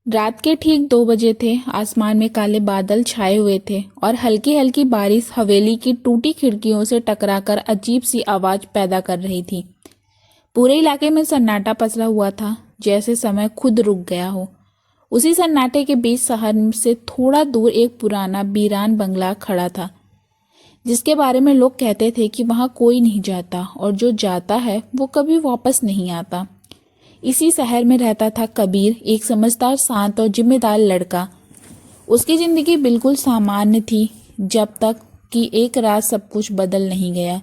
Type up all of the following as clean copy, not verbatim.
रात के ठीक 2 बजे थे। आसमान में काले बादल छाए हुए थे और हल्की हल्की बारिश हवेली की टूटी खिड़कियों से टकराकर अजीब सी आवाज पैदा कर रही थी। पूरे इलाके में सन्नाटा पसरा हुआ था, जैसे समय खुद रुक गया हो। उसी सन्नाटे के बीच शहर से थोड़ा दूर एक पुराना वीरान बंगला खड़ा था, जिसके बारे में लोग कहते थे कि वहां कोई नहीं जाता और जो जाता है वो कभी वापस नहीं आता। इसी शहर में रहता था कबीर, एक समझदार, शांत और जिम्मेदार लड़का। उसकी जिंदगी बिल्कुल सामान्य थी, जब तक कि एक रात सब कुछ बदल नहीं गया।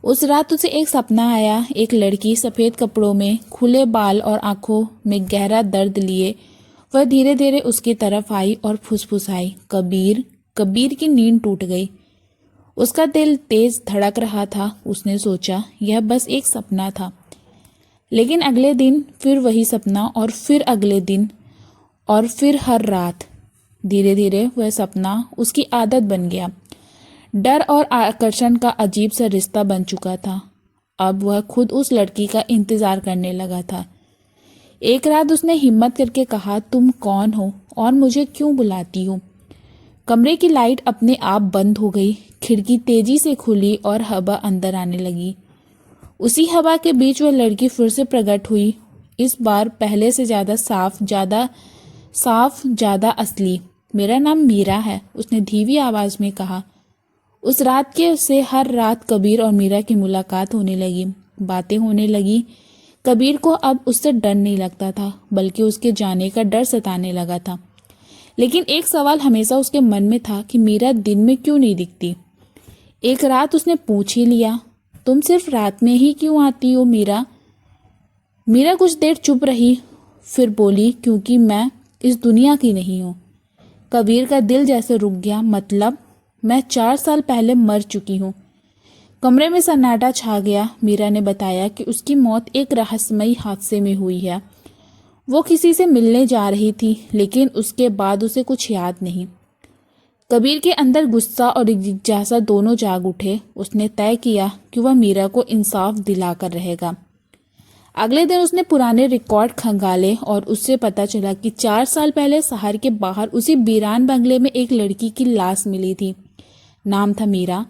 उस रात उसे एक सपना आया। एक लड़की सफेद कपड़ों में, खुले बाल और आंखों में गहरा दर्द लिए वह धीरे धीरे उसकी तरफ आई और फुसफुसाई, कबीर। कबीर की नींद टूट गई। उसका दिल तेज धड़क रहा था। उसने सोचा यह बस एक सपना था। लेकिन अगले दिन फिर वही सपना, और फिर अगले दिन, और फिर हर रात। धीरे धीरे वह सपना उसकी आदत बन गया। डर और आकर्षण का अजीब सा रिश्ता बन चुका था। अब वह खुद उस लड़की का इंतजार करने लगा था। एक रात उसने हिम्मत करके कहा, तुम कौन हो और मुझे क्यों बुलाती हो? कमरे की लाइट अपने आप बंद हो गई। खिड़की तेजी से खुली और हवा अंदर आने लगी। उसी हवा के बीच वह लड़की फिर से प्रकट हुई, इस बार पहले से ज्यादा साफ, ज्यादा असली। मेरा नाम मीरा है, उसने धीमी आवाज में कहा। उस रात के से हर रात कबीर और मीरा की मुलाकात होने लगी, बातें होने लगी। कबीर को अब उससे डर नहीं लगता था, बल्कि उसके जाने का डर सताने लगा था। लेकिन एक सवाल हमेशा उसके मन में था कि मीरा दिन में क्यों नहीं दिखती। एक रात उसने पूछ ही लिया, तुम सिर्फ रात में ही क्यों आती हो मीरा? मीरा कुछ देर चुप रही, फिर बोली, क्योंकि मैं इस दुनिया की नहीं हूँ। कबीर का दिल जैसे रुक गया। मतलब? मैं 4 साल पहले मर चुकी हूँ। कमरे में सन्नाटा छा गया। मीरा ने बताया कि उसकी मौत एक रहस्यमयी हादसे में हुई है। वो किसी से मिलने जा रही थी, लेकिन उसके बाद उसे कुछ याद नहीं। कबीर के अंदर गुस्सा और जिज्ञासा दोनों जाग उठे। उसने तय किया कि वह मीरा को इंसाफ दिलाकर रहेगा। अगले दिन उसने पुराने रिकॉर्ड खंगाले और उससे पता चला कि 4 साल पहले शहर के बाहर उसी वीरान बंगले में एक लड़की की लाश मिली थी। नाम था मीरा।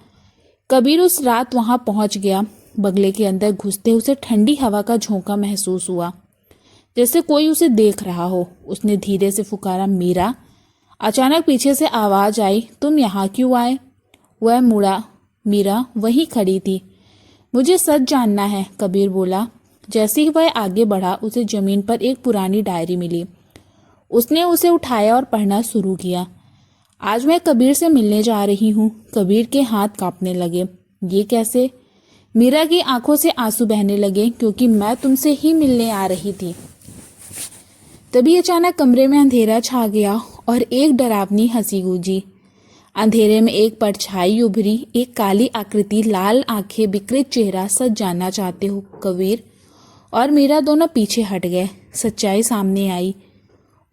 कबीर उस रात वहां पहुंच गया। बंगले के अंदर घुसते उसे ठंडी हवा का झोंका महसूस हुआ, जैसे कोई उसे देख रहा हो। उसने धीरे से पुकारा, मीरा। अचानक पीछे से आवाज आई, तुम यहाँ क्यों आए? वह मुड़ा। मीरा वहीं खड़ी थी। मुझे सच जानना है, कबीर बोला। जैसे ही वह आगे बढ़ा, उसे जमीन पर एक पुरानी डायरी मिली। उसने उसे उठाया और पढ़ना शुरू किया। आज मैं कबीर से मिलने जा रही हूँ। कबीर के हाथ कांपने लगे। ये कैसे? मीरा की आंखों से आंसू बहने लगे, क्योंकि मैं तुमसे ही मिलने आ रही थी। तभी अचानक कमरे में अंधेरा छा गया और एक डरावनी हंसी गूंजी। अंधेरे में एक परछाई उभरी, एक काली आकृति, लाल आंखें, विकृत चेहरा। सच जानना चाहते हो कबीर? और मीरा दोनों पीछे हट गए। सच्चाई सामने आई।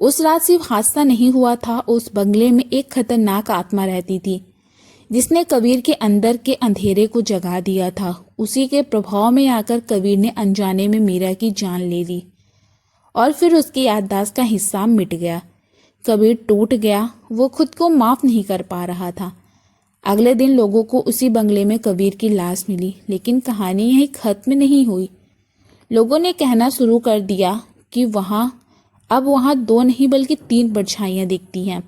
उस रात सिर्फ हादसा नहीं हुआ था, उस बंगले में एक खतरनाक आत्मा रहती थी, जिसने कबीर के अंदर के अंधेरे को जगा दिया था। उसी के प्रभाव में आकर कबीर ने अनजाने में मीरा की जान ले ली, और फिर उसकी याददाश्त का हिस्सा मिट गया। कबीर टूट गया। वो खुद को माफ नहीं कर पा रहा था। अगले दिन लोगों को उसी बंगले में कबीर की लाश मिली, लेकिन कहानी यही खत्म नहीं हुई। लोगों ने कहना शुरू कर दिया कि अब वहां 2 नहीं बल्कि 3 परछाइयां दिखती हैं।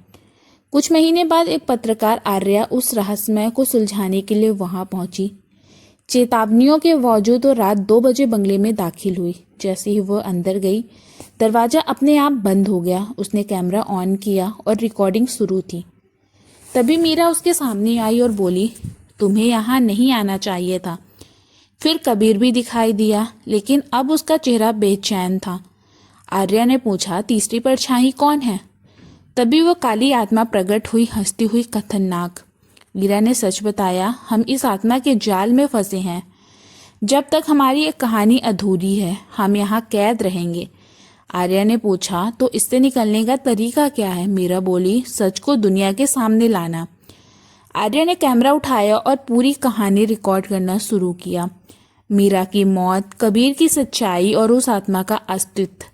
कुछ महीने बाद एक पत्रकार आर्या उस रहस्यमय को सुलझाने के लिए वहां पहुंची। चेतावनियों के बावजूद वो रात 2 बजे बंगले में दाखिल हुई। जैसे ही वो अंदर गई, दरवाजा अपने आप बंद हो गया। उसने कैमरा ऑन किया और रिकॉर्डिंग शुरू थी। तभी मीरा उसके सामने आई और बोली, तुम्हें यहाँ नहीं आना चाहिए था। फिर कबीर भी दिखाई दिया, लेकिन अब उसका चेहरा बेचैन था। आर्या ने पूछा, तीसरी परछाई कौन है? तभी वो काली आत्मा प्रकट हुई, हंसती हुई, खतरनाक। मीरा ने सच बताया, हम इस आत्मा के जाल में फंसे हैं। जब तक हमारी एक कहानी अधूरी है, हम यहाँ कैद रहेंगे। आर्या ने पूछा, तो इससे निकलने का तरीका क्या है? मीरा बोली, सच को दुनिया के सामने लाना। आर्या ने कैमरा उठाया और पूरी कहानी रिकॉर्ड करना शुरू किया। मीरा की मौत, कबीर की सच्चाई और उस आत्मा का अस्तित्व।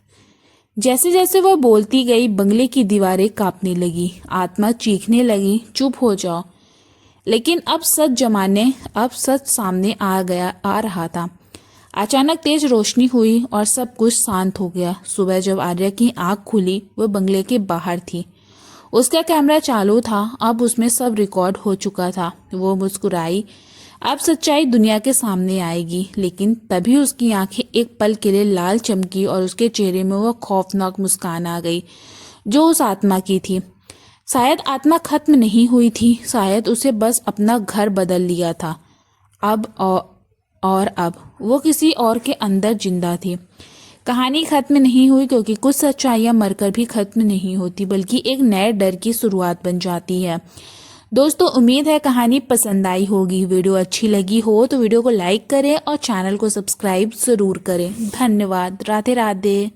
जैसे जैसे वह बोलती गई बंगले की दीवारें कांपने लगी। आत्मा चीखने लगी, चुप हो जाओ। लेकिन अब सच सामने आ रहा था। अचानक तेज रोशनी हुई और सब कुछ शांत हो गया। सुबह जब आर्या की आंख खुली, वह बंगले के बाहर थी। उसका कैमरा चालू था, अब उसमें सब रिकॉर्ड हो चुका था। वो मुस्कुराई, अब सच्चाई दुनिया के सामने आएगी। लेकिन तभी उसकी आंखें एक पल के लिए लाल चमकी और उसके चेहरे में वह खौफनाक मुस्कान आ गई जो उस आत्मा की थी। शायद आत्मा खत्म नहीं हुई थी, शायद उसे बस अपना घर बदल लिया था। अब और अब वो किसी और के अंदर जिंदा थी। कहानी खत्म नहीं हुई, क्योंकि कुछ सच्चाइयां मरकर भी खत्म नहीं होती, बल्कि एक नए डर की शुरुआत बन जाती है। दोस्तों, उम्मीद है कहानी पसंद आई होगी। वीडियो अच्छी लगी हो तो वीडियो को लाइक करें और चैनल को सब्सक्राइब जरूर करें। धन्यवाद। राधे राधे।